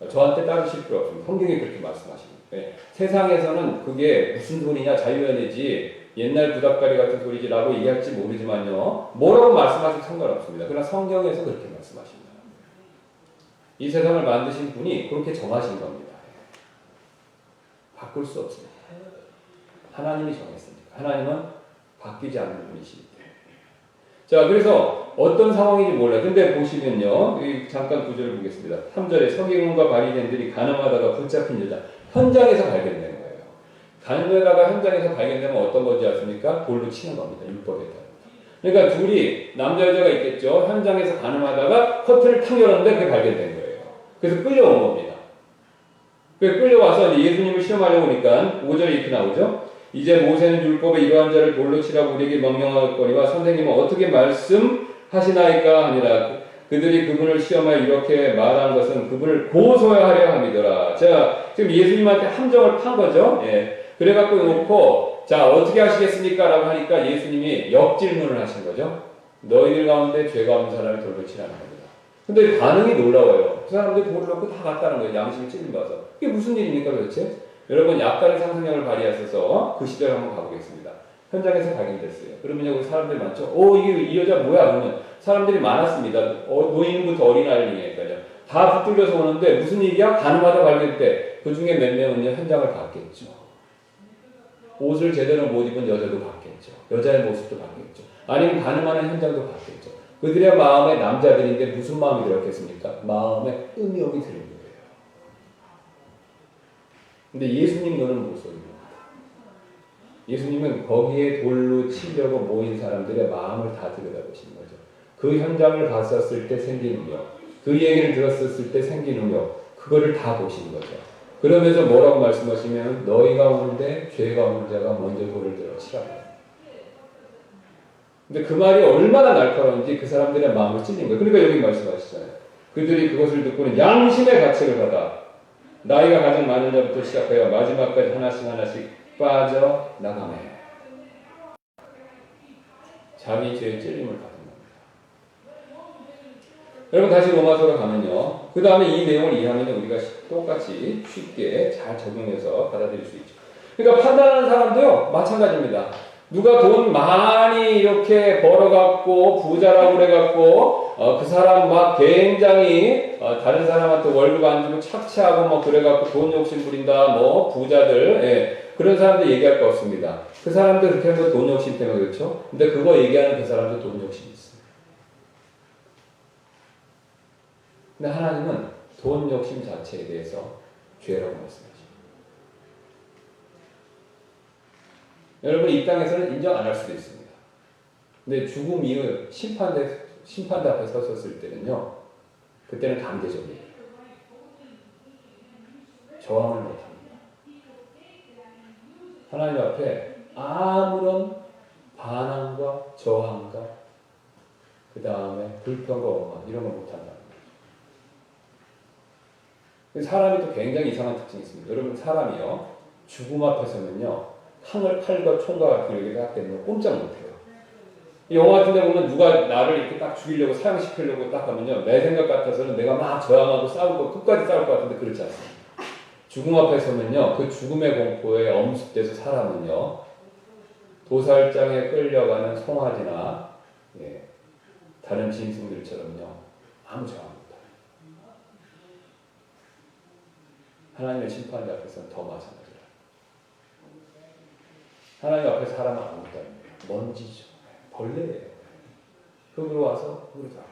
저한테 따르실 필요 없습니다. 성경이 그렇게 말씀하십니다. 네. 세상에서는 그게 무슨 소리냐, 자유연애지, 옛날 구닥다리 같은 소리지라고 얘기할지 모르지만요, 뭐라고 말씀하셔도 상관없습니다. 그러나 성경에서 그렇게 말씀하십니다. 이 세상을 만드신 분이 그렇게 정하신 겁니다. 바꿀 수 없습니다. 하나님이 정했습니다. 하나님은 바뀌지 않는 분이십니다. 자, 그래서 어떤 상황인지 몰라요. 근데 보시면요, 잠깐 구절을 보겠습니다. 3절에 서기관과 바리새인들이 가늠하다가 붙잡힌 여자, 현장에서 발견된 거예요. 가늠하다가 현장에서 발견되면 어떤 건지 아십니까? 돌로 치는 겁니다. 율법에 따라. 그러니까 둘이 남자 여자가 있겠죠. 현장에서 가늠하다가 커튼을 탁 열었는데 그게 발견된 거예요. 그래서 끌려온 겁니다. 그래서 끌려와서 이제 예수님을 시험하려고 하니까 5절에 이렇게 나오죠. 이제 모세는 율법에 이러한 자를 돌로 치라고 우리에게 명령하거니와 선생님은 어떻게 말씀하시나이까 하니라. 그들이 그분을 시험하여 이렇게 말한 것은 그분을 고소하려 함이더라. 자, 지금 예수님한테 함정을 판 거죠. 예. 그래갖고 놓고 자, 어떻게 하시겠습니까? 라고 하니까 예수님이 역질문을 하신 거죠. 너희들 가운데 죄가 없는 사람이 돌로 치라는 겁니다. 근데 반응이 놀라워요. 그 사람들이 돌을 놓고 다 갔다는 거예요. 양심이 찔림받아서. 이게 무슨 일입니까 도대체? 여러분, 약간의 상상력을 발휘하셔서 그 시대를 한번 가보겠습니다. 현장에서 발견됐어요. 그러면 여기 사람들이 많죠? 이 여자 뭐야? 그러면 사람들이 많았습니다. 노인부터 어린아이까지요. 다 붙들려서 오는데 무슨 일이야? 가늠하다 발견돼. 그 중에 몇 명은요, 현장을 봤겠죠. 옷을 제대로 못 입은 여자도 봤겠죠. 여자의 모습도 봤겠죠. 아니면 가늠하는 현장도 봤겠죠. 그들의 마음에 남자들인데 무슨 마음이 들었겠습니까? 마음에 음욕이 들은 거예요. 근데 예수님 노는 모습입니다. 예수님은 거기에 돌로 치려고 모인 사람들의 마음을 다 들여다보시는 거죠. 그 현장을 봤었을 때 생긴 음욕, 그 얘기를 들었었을 때 생긴 음욕, 그거를 다 보시는 거죠. 그러면서 뭐라고 말씀하시면 너희 가운데 죄가 없는 자가 먼저 돌을 들어 치라고. 근데 그 말이 얼마나 날카로운지 그 사람들의 마음을 찔린 거예요. 그러니까 여기 말씀하시잖아요. 그들이 그것을 듣고는 양심의 가책을 받아 나이가 가장 많은 자부터 시작하여 마지막까지 하나씩 빠져나가네. 자기 죄의 찔림을 받은 겁니다. 여러분 다시 로마서로 가면요. 그 다음에 이 내용을 이해하면 우리가 똑같이 쉽게 잘 적용해서 받아들일 수 있죠. 그러니까 판단하는 사람도요. 마찬가지입니다. 누가 돈 많이 이렇게 벌어갖고 부자라고 그래갖고 그 사람 막 굉장히 다른 사람한테 월급 안 주고 착취하고 뭐 그래갖고 돈 욕심 부린다 뭐 부자들 예, 그런 사람들 얘기할 거 없습니다. 그 사람들 그렇게 하면 돈 욕심 때문에 그렇죠. 근데 그거 얘기하는 그 사람도 돈 욕심이 있어요. 근데 하나님은 돈 욕심 자체에 대해서 죄라고 말씀하십니다. 여러분 이 땅에서는 인정 안 할 수도 있습니다. 근데 죽음 이후 심판대 앞에 섰을 때는요, 그때는 강제적이에요. 저항을 못합니다. 하나님 앞에 아무런 반항과 저항과 그 다음에 불평과 원망 이런 거 못한다는 거예요. 사람이 또 굉장히 이상한 특징이 있습니다. 여러분 사람이요 죽음 앞에 서면요 칼과 총과 같은 여기다 딱 대면 꼼짝 못해요. 이 영화 같은 데 보면 누가 나를 이렇게 딱 죽이려고 사형시키려고 딱 하면요 내 생각 같아서는 내가 막 저항하고 싸우고 끝까지 싸울 것 같은데 그렇지 않습니다. 죽음 앞에 서면요 그 죽음의 공포에 엄습돼서 사람은요 도살장에 끌려가는 송아지나 다른 짐승들처럼요 아무 저항 못해요. 하나님의 심판 앞에서는 더 마찬가지라. 하나님 앞에 사람은 아무것도 아닙니다. 먼지죠. 벌레예요. 흙으로 와서 흙으로 자라.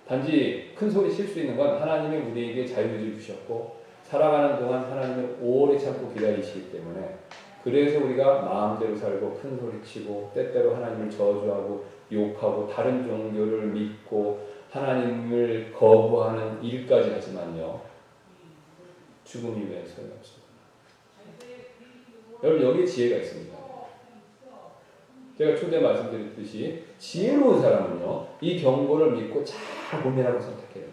단지 큰 소리 칠 수 있는 건 하나님이 우리에게 자유를 주셨고 살아가는 동안 하나님을 오래 참고 기다리시기 때문에 그래서 우리가 마음대로 살고 큰 소리 치고 때때로 하나님을 저주하고 욕하고 다른 종교를 믿고 하나님을 거부하는 일까지 하지만요 죽음 이후에 소용없습니다. 여러분 여기에 지혜가 있습니다. 제가 초대 말씀드렸듯이 지혜로운 사람은요 이 경고를 믿고 잘 고민하고 선택해요.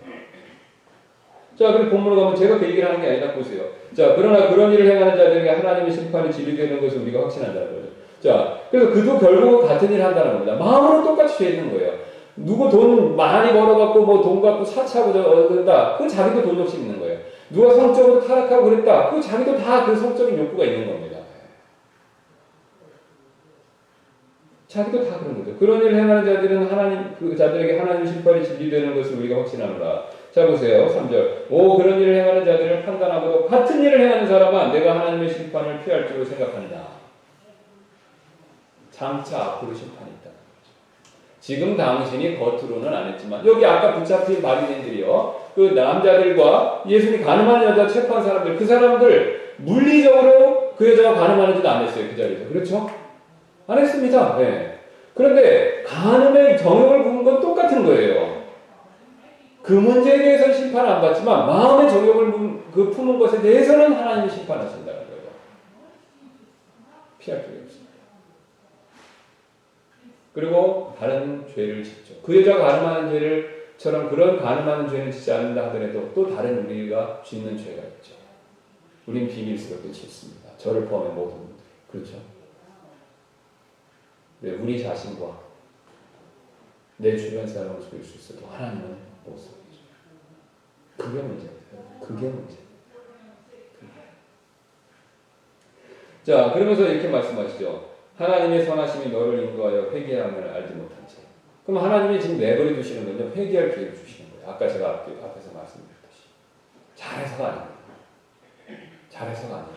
자, 그리고 본문으로 가면 제가 그 얘기를 하는 게 아니라 보세요. 자, 그러나 그런 일을 행하는 자들에게 하나님의 심판이 진리되는 것을 우리가 확신한다는 거죠. 자, 그래서 그도 결국은 같은 일을 한다는 겁니다. 마음으로 똑같이 죄 있는 거예요. 누구 돈 많이 벌어갖고 뭐 돈 갖고 사차고 얻는다. 그건 자기도 돈 욕심 있는 거예요. 누가 성적으로 타락하고 그랬다. 그건 자기도 다 그 성적인 욕구가 있는 겁니다. 자기도 다 그런 거죠. 그런 일을 행하는 자들은 그 자들에게 하나님 심판이 진리되는 것을 우리가 확신하노라. 자 보세요. 3절. 오 그런 일을 행하는 자들을 판단하고도 같은 일을 행하는 사람은 내가 하나님의 심판을 피할 줄 생각한다. 장차 앞으로 심판이 있다. 지금 당신이 겉으로는 안 했지만 여기 아까 붙잡힌 바리새인들이요. 그 남자들과 예수님이 가늠한 여자 체포한 사람들 그 사람들 물리적으로 그 여자가 가늠하는지도 안 했어요. 그 자리에서. 그렇죠? 안 했습니다. 네. 그런데 간음의 정욕을 부은 건 똑같은 거예요. 그 문제에 대해서는 심판 안 받지만 마음의 정욕을 품은 것에 대해서는 하나님이 심판하신다는 거예요. 피할 필요 없습니다. 그리고 다른 죄를 짓죠. 그 여자가 간음하는 죄를처럼 그런 간음하는 죄는 짓지 않는다 하더라도 또 다른 우리가 짓는 죄가 있죠. 우린 비밀스럽게 짓습니다. 저를 포함해 모든 분들. 그렇죠? 네, 우리 자신과 내 주변 사람을 속일 수 있어도 하나님은 못 속이죠. 그게 문제예요. 그게 문제. 자, 그러면서 이렇게 말씀하시죠. 하나님의 선하심이 너를 인도하여 회개함을 알지 못한 채. 그럼 하나님이 지금 내버려 두시는 건요. 회개할 기회를 주시는 거예요. 아까 제가 앞에서 말씀드렸듯이. 잘해서가 아닙니다. 잘해서가 아니에요.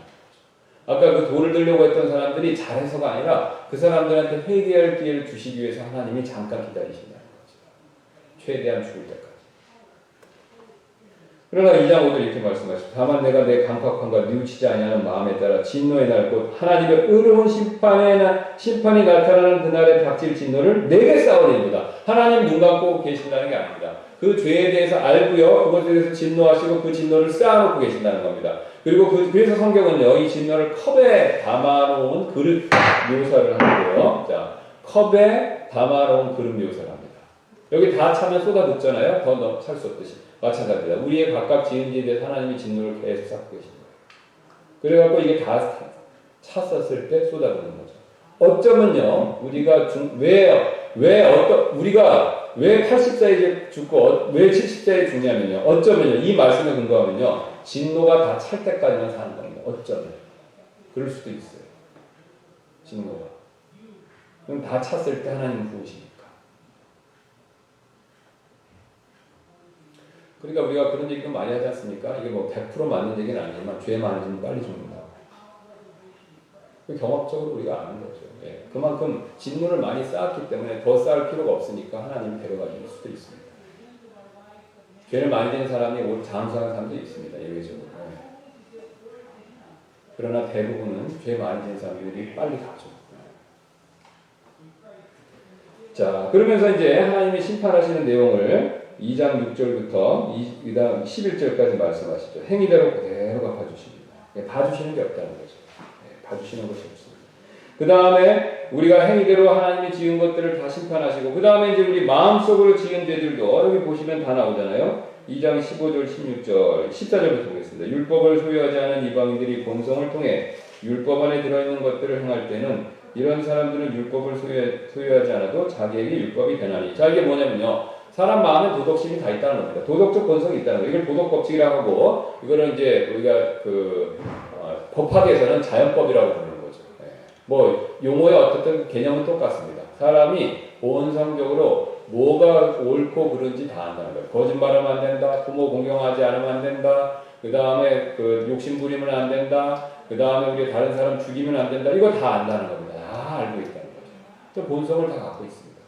아까 그 돌을 들려고 했던 사람들이 잘해서가 아니라 그 사람들한테 회개할 기회를 주시기 위해서 하나님이 잠깐 기다리신다는 거죠. 최대한 죽을 때까지. 그러나 2장 5절 이렇게 말씀하시죠. 다만 내가 내 강팍함과 뉘우치지 아니하는 마음에 따라 진노의 날 곧 하나님의 의로운 심판이 나타나는 그날에 닥칠 진노를 내게 쌓으리이다. 하나님 눈 감고 계신다는 게 아닙니다. 그 죄에 대해서 알고요. 그것에 대해서 진노하시고 그 진노를 쌓아놓고 계신다는 겁니다. 그리고 그래서 성경은요. 이 진노를 컵에 담아놓은 그릇 묘사를 하는데요. 자, 컵에 담아놓은 그릇 묘사를 합니다. 여기 다 차면 쏟아붓잖아요. 더 찰 수 없듯이. 마찬가지입니다. 우리의 각각 지은 일에 대해서 하나님이 진노를 계속 쌓고 계신 거예요. 그래갖고 이게 다 찼었을 때 쏟아붓는 거죠. 어쩌면요. 우리가 우리가 왜 80세에 죽고 왜 70세에 죽냐면요. 어쩌면요. 이 말씀에 근거하면요. 진노가 다 찰 때까지만 사는 겁니다. 어쩌면. 그럴 수도 있어요. 진노가. 그럼 다 찼을 때 하나님 부으시니까. 그러니까 우리가 그런 얘기도 많이 하지 않습니까? 이게 뭐 100% 맞는 얘기는 아니지만 죄 많아지면 빨리 죽는다. 경험적으로 우리가 아는 거죠. 예. 그만큼 진노를 많이 쌓았기 때문에 더 쌓을 필요가 없으니까 하나님이 데려가실 수도 있습니다. 죄를 많이 지는 사람이 오히려 장수하는 사람도 있습니다. 예외적으로. 예. 그러나 대부분은 죄 많이 지는 사람들이 빨리 가죠. 자, 그러면서 이제 하나님이 심판하시는 내용을 2장 6절부터 그다음 11절까지 말씀하시죠. 행위대로 그대로 갚아주십니다. 예, 봐주시는 게 없다는 거죠. 예, 봐주시는 것이 없습니다. 그 다음에 우리가 행위대로 하나님이 지은 것들을 다 심판하시고 그 다음에 이제 우리 마음속으로 지은 죄들도 여기 보시면 다 나오잖아요. 2장 15절 16절 14절부터 보겠습니다. 율법을 소유하지 않은 이방인들이 본성을 통해 율법 안에 들어있는 것들을 행할 때는 이런 사람들은 율법을 소유하지 않아도 자기에게 율법이 되나니. 자, 이게 뭐냐면요, 사람 마음에 도덕심이 다 있다는 겁니다. 도덕적 본성이 있다는 거예요. 이걸 도덕법칙이라고 하고, 이거는 이제 우리가 법학에서는 자연법이라고 부르는 거죠. 뭐 용어의 어쨌든 개념은 똑같습니다. 사람이 본성적으로 뭐가 옳고 그른지 다 안다는 거예요. 거짓말하면 안 된다, 부모 공경하지 않으면 안 된다, 그 다음에 욕심 부리면 안 된다, 그 다음에 우리 다른 사람 죽이면 안 된다. 이거 다 안다는 겁니다. 다 알고 있다는 거죠. 본성을 다 갖고 있습니다.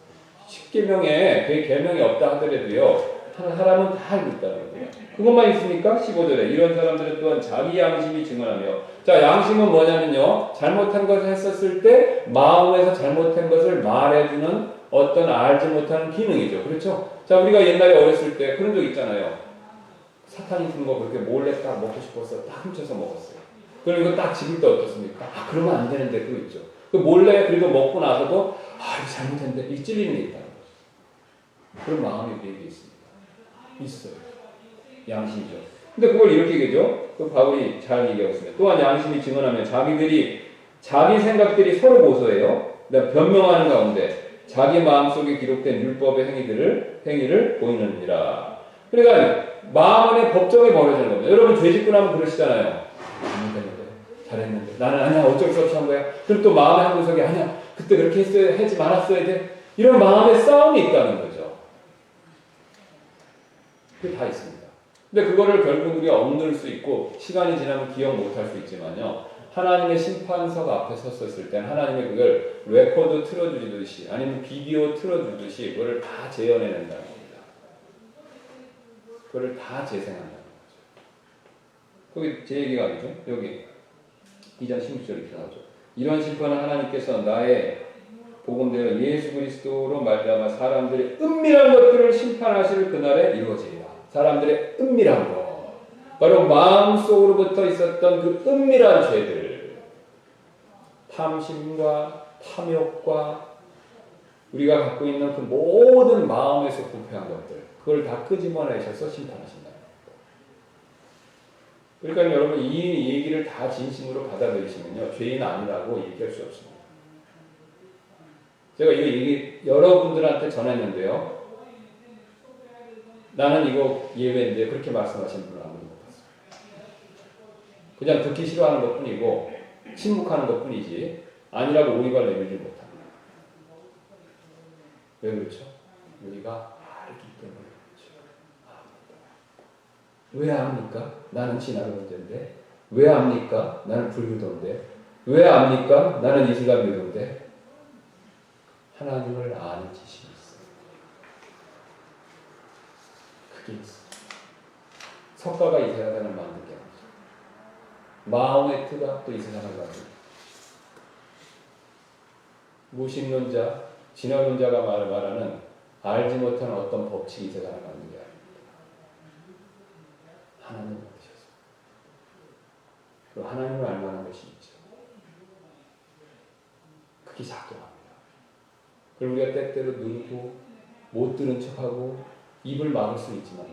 10계명에 그 계명이 없다 하더라도요, 사람은 다 알고 있다는 거예요. 그것만 있습니까? 15절에 이런 사람들은 또한 자기 양심이 증언하며. 자, 양심은 뭐냐면요, 잘못한 것을 했었을 때 마음에서 잘못한 것을 말해주는 어떤 알지 못하는 기능이죠. 그렇죠? 자, 우리가 옛날에 어렸을 때 그런 적 있잖아요. 사탕이 든 거 그렇게 몰래 딱 먹고 싶어서 딱 훔쳐서 먹었어요. 그럼 이거 딱 집을 때 어떻습니까? 아, 그러면 안 되는데, 그거 있죠. 그 몰래 그리고 먹고 나서도 아, 이거 잘못했는데, 이 찔리는 게 있다는 거죠. 그런 마음이 우리에게 있습니다. 있어요. 양심이죠. 근데 그걸 이렇게 얘기하죠. 그 바울이 잘 얘기하고 있습니다. 또한 양심이 증언하면 자기 생각들이 서로 고소해요. 변명하는 가운데 자기 마음속에 기록된 율법의 행위를 보이느니라. 그러니까 마음 안에 법정이 벌어지는 겁니다. 여러분 죄 짓고 나면 그러시잖아요. 잘했는데 나는 아니야, 어쩔 수 없이 한 거야. 그럼 또 마음의 한 구석에 아니야, 그때 그렇게 하지 말았어야 돼. 이런 마음의 싸움이 있다는 거죠. 그게 다 있습니다. 근데 그거를 결국 우리가 억누를 수 있고 시간이 지나면 기억 못할 수 있지만요, 하나님의 심판석 앞에 섰었을 땐 하나님의 그걸 레코드 틀어주듯이 아니면 비디오 틀어주듯이 그거를 다 재현해낸다는 겁니다. 그거를 다 재생한다는 거죠. 거기 제 얘기가 아니죠. 여기 2장 16절 이렇게 나오죠. 이런 심판은 하나님께서 나의 복음대로 예수 그리스도로 말미암아 사람들의 은밀한 것들을 심판하실 그날에 이루어지리라. 사람들의 은밀한 것, 바로 마음속으로부터 있었던 그 은밀한 죄들, 탐심과 탐욕과 우리가 갖고 있는 그 모든 마음에서 부패한 것들, 그걸 다 끄집어내셔서 심판하신다. 그러니까 여러분, 이 얘기를 다 진심으로 받아들이시면요, 죄인 아니라고 얘기할 수 없습니다. 제가 이거 여러분들한테 전했는데요, 나는 이거 예외인데 그렇게 말씀하시는 분은 아무도 못 봤어요. 그냥 듣기 싫어하는 것 뿐이고 침묵하는 것 뿐이지 아니라고 오리발 내밀지 못합니다. 왜 그렇죠? 우리가 알기 때문에 그렇죠. 왜 압니까? 나는 진화론자인데. 왜 압니까? 나는 불교도인데. 왜 압니까? 나는 이슬람교도인데. 하나님을 아는 지식이 있어요. 그게 있어요. 석가가 이 세상을 만들게 합니다. 마음의 트가 또 이 세상을 만듭니다. 무신론자, 진화론자가 말하는 알지 못하는 어떤 법칙이 이 세상을 만든 게 아닙니다. 하나님 만드셨어요. 그리고 하나님을 알 만한 것이 있죠. 그게 작동합니다. 그리고 우리가 때때로 누르고 못 들은 척하고 입을 막을 수 있지만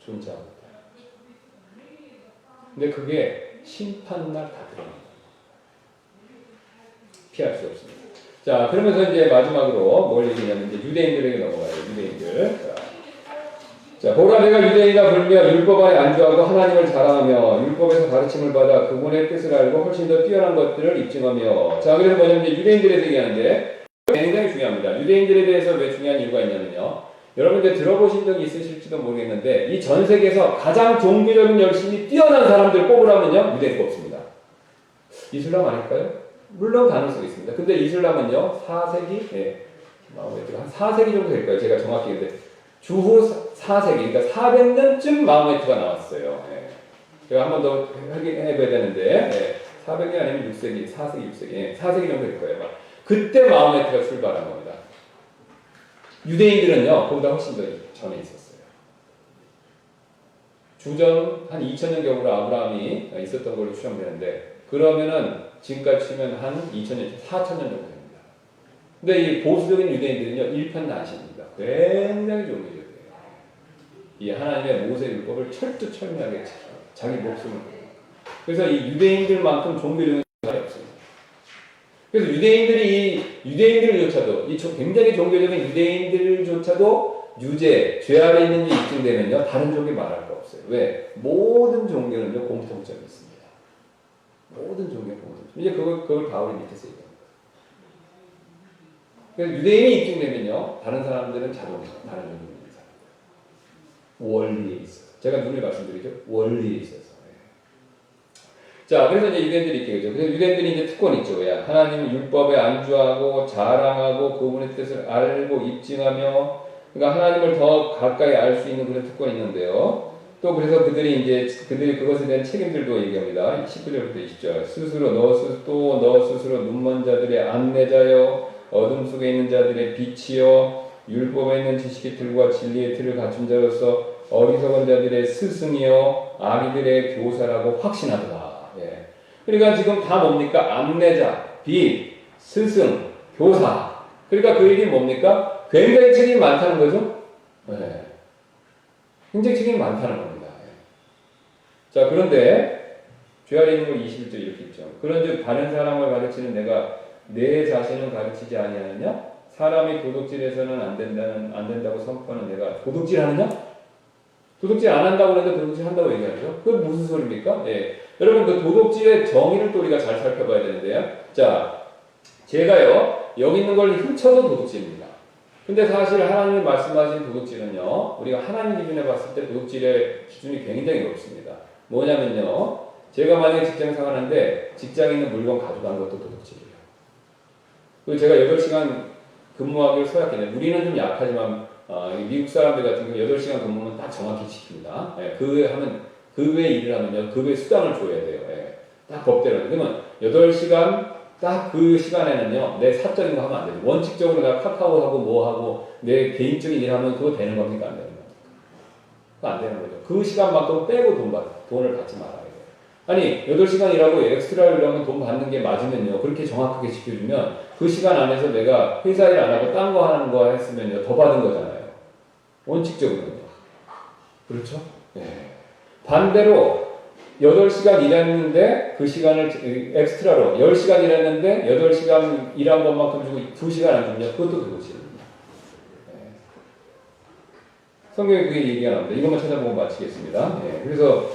존재하고 있다. 근데 그게 심판날 다 드러납니다. 피할 수 없습니다. 자, 그러면서 이제 마지막으로 뭘 얘기냐면 이제 유대인들에게 넘어가요. 유대인들. 자, 보라 내가 유대인이라 불며 율법에 안주하고 하나님을 자랑하며 율법에서 가르침을 받아 그분의 뜻을 알고 훨씬 더 뛰어난 것들을 입증하며. 자, 그래서 뭐냐면 이제 유대인들에 대해 얘기하는데 굉장히 중요합니다. 유대인들에 대해서 왜 중요한 이유가 있냐면요, 여러분들 들어보신 적이 있으실지도 모르겠는데 이 전 세계에서 가장 종교적인 열심이 뛰어난 사람들 꼽으라면요, 유대인 꼽습니다. 이슬람 아닐까요? 물론 가능성이 있습니다. 근데 이슬람은요, 4세기, 한 4세기 정도 될 거예요. 제가 정확히. 근데 주후 4세기, 그러니까 400년쯤 마호메트가 나왔어요. 제가 한 번 더 확인해봐야 되는데, 400년 아니면 6세기, 4세기, 6세기, 4세기 정도 될 거예요. 그때 마호메트가 출발한 겁니다. 유대인들은요, 그보다 훨씬 더 전에 있었어요. 주전 한 2000년경으로 아브라함이 있었던 걸로 추정되는데, 그러면은 지금까지 치면 한 2000년, 4000년 정도 됩니다. 근데 이 보수적인 유대인들은요, 일편단심입니다. 굉장히 종교적이에요. 이 하나님의 모세율법을 철두철미하게 지키고 자기 목숨을 걸고. 그래서 이 유대인들만큼 종교적인 사람이 없습니다. 그래서 유대인들조차도 이 굉장히 종교적인 유대인들조차도 죄 아래 있는지 입증되면요, 다른 종교 말할 거 없어요. 왜? 모든 종교는요, 공통점이 있습니다. 모든 종교는 공통점. 이제 그걸 바울이 밑에서 얘기합니다. 그래서 유대인이 입증되면요, 다른 사람들은 자동으로 다른 종교를 믿는 사람들. 원리에 있어서. 제가 눈을 말씀드리죠. 원리에 있어서. 자, 그래서 이제 유대인들이 이렇게 그죠. 그래서 유대인들이 이제 특권이 있죠. 왜? 하나님은 율법에 안주하고 자랑하고 그분의 뜻을 알고 입증하며, 그러니까 하나님을 더 가까이 알 수 있는 그런 특권이 있는데요. 또 그래서 그들이 그것에 대한 책임들도 얘기합니다. 19절부터 20절. 스스로 너 스스로 눈먼 자들의 안내자여, 어둠 속에 있는 자들의 빛이여, 율법에 있는 지식의 틀과 진리의 틀을 갖춘 자로서 어리석은 자들의 스승이여, 아기들의 교사라고 확신하더라. 예. 그러니까 지금 다 뭡니까? 안내자, 빛, 스승, 교사. 그러니까 그 얘기는 뭡니까? 굉장히 책임이 많다는 거죠? 예. 굉장히 책임이 많다는 겁니다. 예. 자, 그런데 죄 아래 있는 걸 21절 이렇게 있죠. 그런즉 다른 사람을 가르치는 내가 내 자신을 가르치지 아니하느냐? 사람이 도둑질해서는 안 된다고 선포하는 내가 도둑질하느냐? 도둑질 안 한다고 그러는데 도둑질 한다고 얘기하죠. 그게 무슨 소리입니까? 예. 여러분, 그 도둑질의 정의를 또 우리가 잘 살펴봐야 되는데요. 자, 제가요, 여기 있는 걸 훔쳐도 도둑질입니다. 근데 사실 하나님이 말씀하신 도둑질은요, 우리가 하나님 기준에 봤을 때 도둑질의 기준이 굉장히 높습니다. 뭐냐면요, 제가 만약에 직장 생활하는데 직장에 있는 물건 가져간 것도 도둑질이에요. 그리고 제가 8시간 근무하기를 서약했는데, 우리는 좀 약하지만 미국 사람들 같은 경우 8시간 근무는 딱 정확히 지킵니다. 예, 그 외에 일을 하면요, 그 외에 수당을 줘야 돼요. 예, 딱 법대로. 그러면 8시간 딱 그 시간에는요, 내 사적인 거 하면 안 돼요. 원칙적으로 내가 카카오하고 뭐하고 내 개인적인 일 하면 그거 되는 겁니까? 안 되는 겁니까? 그거 안 되는 거죠. 그 시간만큼 빼고 돈을 받지 말아야 돼요. 아니, 8시간 일하고 엑스트라를 일하면 돈 받는 게 맞으면요, 그렇게 정확하게 지켜주면 그 시간 안에서 내가 회사 일 안 하고 딴 거 하는 거 했으면요, 더 받은 거잖아요. 원칙적으로는요. 그렇죠? 예. 반대로 8시간 일했는데 그 시간을 엑스트라로 10시간 일했는데 8시간 일한 것만큼 주고 2시간 안 주면 그것도 도둑질입니다. 예. 성경에 그게 얘기가 나옵니다. 이것만 찾아보고 마치겠습니다. 예. 그래서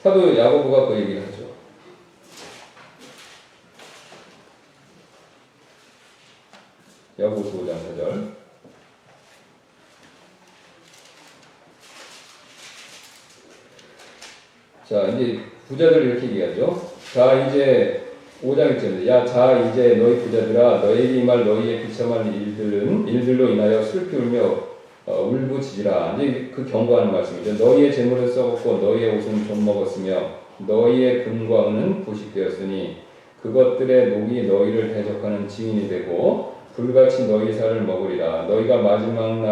사도 야고보가 그 얘기를 하죠. 야고보서 5장 4절. 자, 이제 부자들을 이렇게 얘기하죠. 자, 이제 5장 1절입니다. 자, 이제 너희 부자들아, 너희에게 임할 너희의 비참한 일들로 인하여 슬피 울며 울부짖으라. 이제 그 경고하는 말씀이죠. 너희의 재물은 썩었고 너희의 옷은 좀 먹었으며 너희의 금과 은은 부식되었으니 그것들의 녹이 너희를 대적하는 증인이 되고 불같이 너희 살을 먹으리라. 너희가 마지막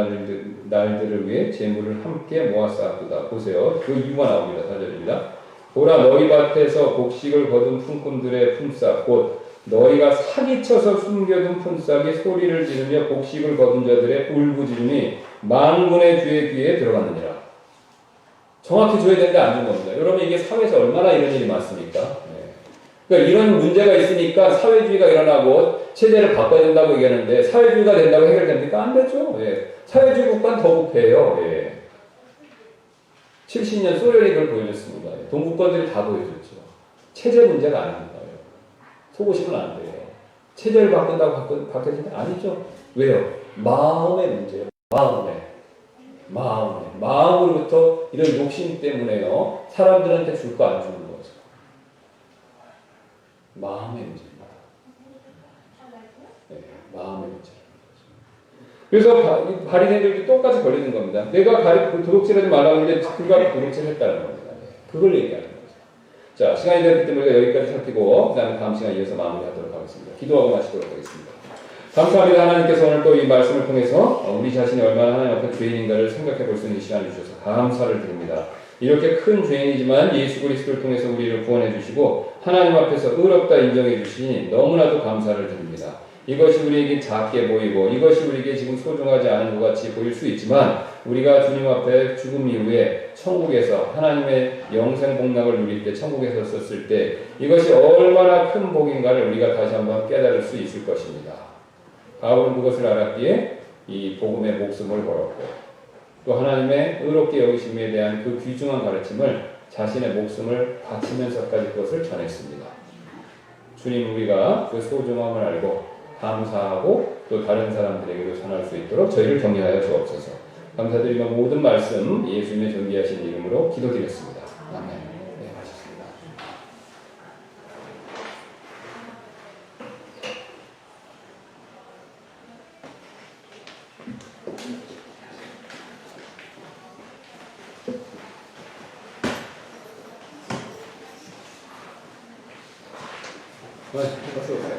날들을 위해 재물을 함께 모아 쌓았도다. 보세요. 그 이유가 나옵니다. 4절입니다. 보라, 너희 밭에서 곡식을 거둔 품꾼들의 품삯 곧 너희가 사기쳐서 숨겨둔 품삯이 소리를 지르며 곡식을 거둔 자들의 울부짖음이 만군의 주의 귀에 들어갔느니라. 정확히 줘야 되는데 안 준 겁니다. 여러분, 이게 사회에서 얼마나 이런 일이 많습니까? 네. 그러니까 이런 문제가 있으니까 사회주의가 일어나고 체제를 바꿔야 된다고 얘기하는데 사회주의가 된다고 해결됩니까? 안 되죠. 예. 사회주의 국가는 더 부패해요. 예. 70년 소련이 그걸 보여줬습니다. 동구권들이 다 보여줬죠. 체제 문제가 아닙니다. 속으시면 안 돼요. 체제를 바꾼다고 바뀌어지는 아니죠. 왜요? 마음의 문제예요. 마음으로부터 이런 욕심 때문에요, 사람들한테 줄 거 안 주는 거죠. 마음의 문제입니다. 네, 마음의 문제. 그래서 바리새인들도 똑같이 걸리는 겁니다. 내가 도둑질하지 말라고 했는데 그가 도둑질했다는 겁니다. 네, 그걸 얘기하는 거죠. 자, 시간이 되었기 때문에 우리가 여기까지 살피고 그 다음에 다음 시간에 이어서 마무리하도록 하겠습니다. 기도하고 마치도록 하겠습니다. 감사합니다. 하나님께서 오늘 또 이 말씀을 통해서 우리 자신이 얼마나 하나님 앞에 죄인인가를 생각해 볼 수 있는 시간을 주셔서 감사를 드립니다. 이렇게 큰 죄인이지만 예수 그리스도를 통해서 우리를 구원해 주시고 하나님 앞에서 의롭다 인정해 주시니 너무나도 감사를 드립니다. 이것이 우리에게 작게 보이고 이것이 우리에게 지금 소중하지 않은 것 같이 보일 수 있지만 우리가 주님 앞에 죽음 이후에 천국에서 하나님의 영생 복락을 누릴 때 천국에서 썼을 때 이것이 얼마나 큰 복인가를 우리가 다시 한번 깨달을 수 있을 것입니다. 바울은 그것을 알았기에 이 복음의 목숨을 걸었고 또 하나님의 의롭게 여기심에 대한 그 귀중한 가르침을 자신의 목숨을 바치면서까지 그것을 전했습니다. 주님 우리가 그 소중함을 알고 감사하고 또 다른 사람들에게도 전할 수 있도록 저희를 격려하여 주옵소서. 감사드리며 모든 말씀 예수님의 존귀하신 이름으로 기도드렸습니다. 아멘. 네, 하셨습니다. 네, 박수.